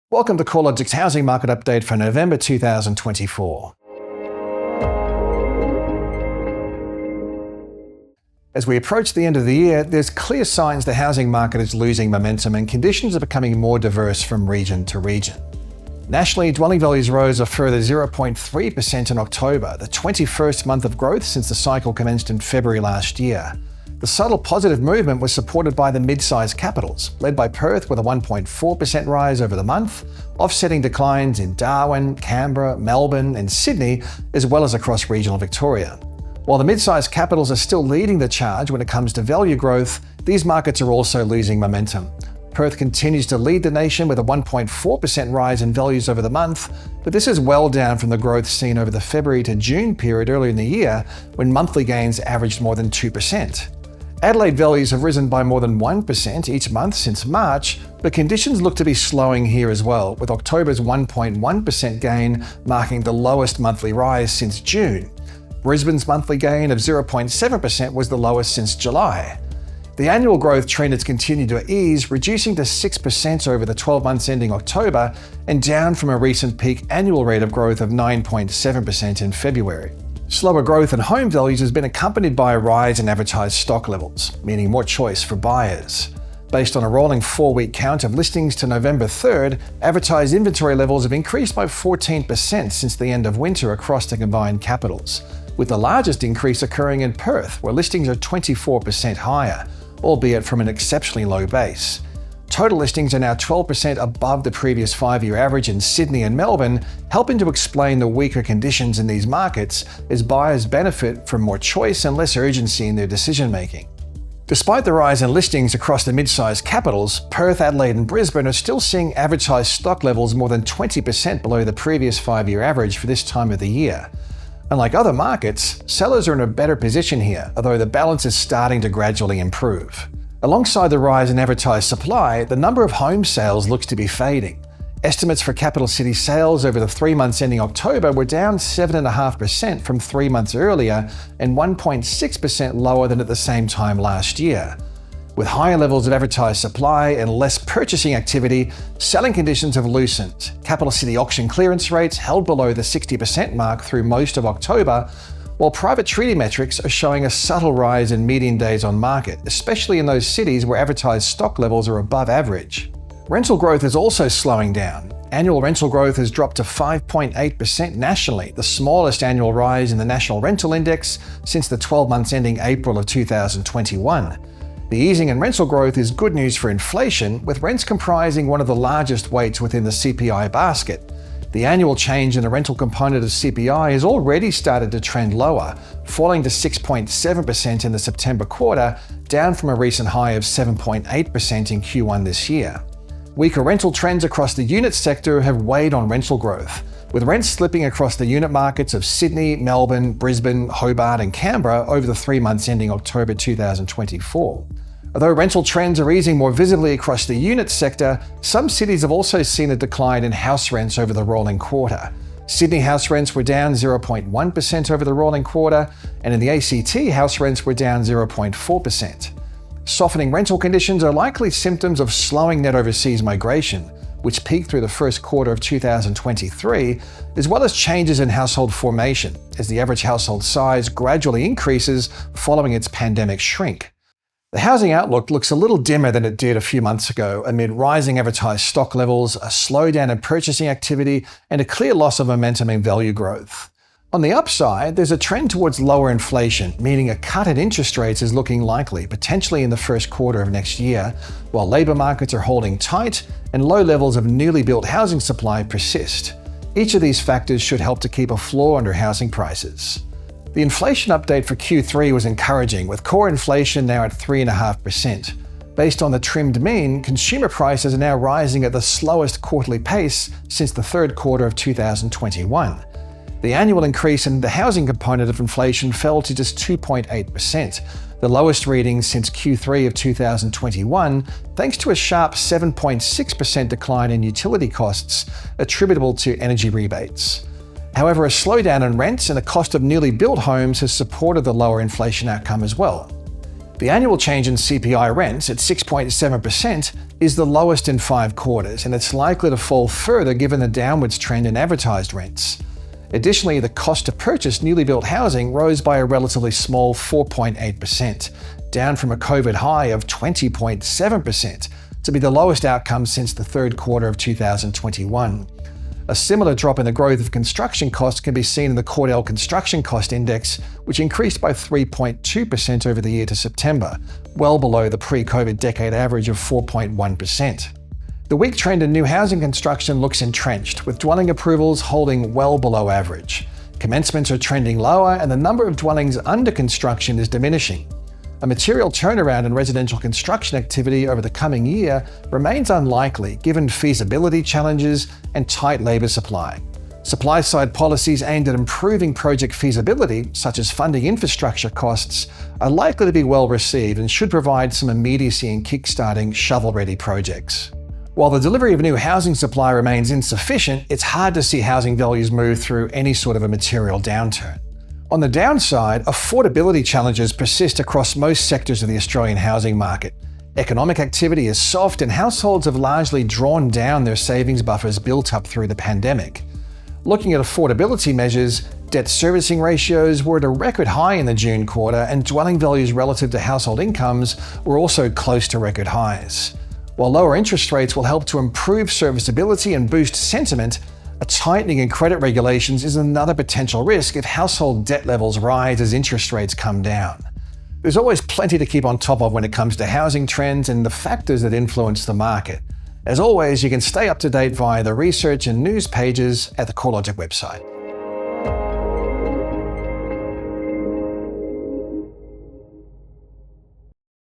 Welcome to CoreLogic's housing market update for November 2024. As we approach the end of the year, there's clear signs the housing market is losing momentum and conditions are becoming more diverse from region to region. Nationally, dwelling values rose a further 0.3% in October, the 21st month of growth since the cycle commenced in February last year. The subtle positive movement was supported by the mid-sized capitals, led by Perth with a 1.4% rise over the month, offsetting declines in Darwin, Canberra, Melbourne and Sydney, as well as across regional Victoria. While the mid-sized capitals are still leading the charge when it comes to value growth, these markets are also losing momentum. Perth continues to lead the nation with a 1.4% rise in values over the month, but this is well down from the growth seen over the February to June period earlier in the year, when monthly gains averaged more than 2%. Adelaide values have risen by more than 1% each month since March, but conditions look to be slowing here as well, with October's 1.1% gain marking the lowest monthly rise since June. Brisbane's monthly gain of 0.7% was the lowest since July. The annual growth trend has continued to ease, reducing to 6% over the 12 months ending October and down from a recent peak annual rate of growth of 9.7% in February. Slower growth in home values has been accompanied by a rise in advertised stock levels, meaning more choice for buyers. Based on a rolling 4-week count of listings to November 3rd, advertised inventory levels have increased by 14% since the end of winter across the combined capitals, with the largest increase occurring in Perth, where listings are 24% higher, albeit from an exceptionally low base. Total listings are now 12% above the previous 5-year average in Sydney and Melbourne, helping to explain the weaker conditions in these markets as buyers benefit from more choice and less urgency in their decision-making. Despite the rise in listings across the mid-sized capitals, Perth, Adelaide and Brisbane are still seeing advertised stock levels more than 20% below the previous 5-year average for this time of the year. Unlike other markets, sellers are in a better position here, although the balance is starting to gradually improve. Alongside the rise in advertised supply, the number of home sales looks to be fading. Estimates for capital city sales over the 3 months ending October were down 7.5% from 3 months earlier and 1.6% lower than at the same time last year. With higher levels of advertised supply and less purchasing activity, selling conditions have loosened. Capital city auction clearance rates held below the 60% mark through most of October, while private treaty metrics are showing a subtle rise in median days on market, especially in those cities where advertised stock levels are above average. Rental growth is also slowing down. Annual rental growth has dropped to 5.8% nationally, the smallest annual rise in the National Rental Index since the 12 months ending April of 2021. The easing in rental growth is good news for inflation, with rents comprising one of the largest weights within the CPI basket. The annual change in the rental component of CPI has already started to trend lower, falling to 6.7% in the September quarter, down from a recent high of 7.8% in Q1 this year. Weaker rental trends across the unit sector have weighed on rental growth, with rents slipping across the unit markets of Sydney, Melbourne, Brisbane, Hobart and Canberra over the 3 months ending October 2024. Although rental trends are easing more visibly across the unit sector, some cities have also seen a decline in house rents over the rolling quarter. Sydney house rents were down 0.1% over the rolling quarter, and in the ACT, house rents were down 0.4%. Softening rental conditions are likely symptoms of slowing net overseas migration, which peaked through the first quarter of 2023, as well as changes in household formation, as the average household size gradually increases following its pandemic shrink. The housing outlook looks a little dimmer than it did a few months ago amid rising advertised stock levels, a slowdown in purchasing activity, and a clear loss of momentum in value growth. On the upside, there's a trend towards lower inflation, meaning a cut in interest rates is looking likely, potentially in the first quarter of next year, while labour markets are holding tight and low levels of newly built housing supply persist. Each of these factors should help to keep a floor under housing prices. The inflation update for Q3 was encouraging, with core inflation now at 3.5%. Based on the trimmed mean, consumer prices are now rising at the slowest quarterly pace since the third quarter of 2021. The annual increase in the housing component of inflation fell to just 2.8%, the lowest reading since Q3 of 2021, thanks to a sharp 7.6% decline in utility costs attributable to energy rebates. However, a slowdown in rents and the cost of newly built homes has supported the lower inflation outcome as well. The annual change in CPI rents at 6.7% is the lowest in 5 quarters, and it's likely to fall further given the downwards trend in advertised rents. Additionally, the cost to purchase newly built housing rose by a relatively small 4.8%, down from a COVID high of 20.7%, to be the lowest outcome since the third quarter of 2021. A similar drop in the growth of construction costs can be seen in the Cordell Construction Cost Index, which increased by 3.2% over the year to September, well below the pre-COVID decade average of 4.1%. The weak trend in new housing construction looks entrenched, with dwelling approvals holding well below average. Commencements are trending lower, and the number of dwellings under construction is diminishing. A material turnaround in residential construction activity over the coming year remains unlikely given feasibility challenges and tight labour supply. Supply-side policies aimed at improving project feasibility, such as funding infrastructure costs, are likely to be well received and should provide some immediacy in kickstarting shovel-ready projects. While the delivery of new housing supply remains insufficient, it's hard to see housing values move through any sort of a material downturn. On the downside, affordability challenges persist across most sectors of the Australian housing market. Economic activity is soft and households have largely drawn down their savings buffers built up through the pandemic. Looking at affordability measures, debt servicing ratios were at a record high in the June quarter, and dwelling values relative to household incomes were also close to record highs. While lower interest rates will help to improve serviceability and boost sentiment, a tightening in credit regulations is another potential risk if household debt levels rise as interest rates come down. There's always plenty to keep on top of when it comes to housing trends and the factors that influence the market. As always, you can stay up to date via the research and news pages at the CoreLogic website.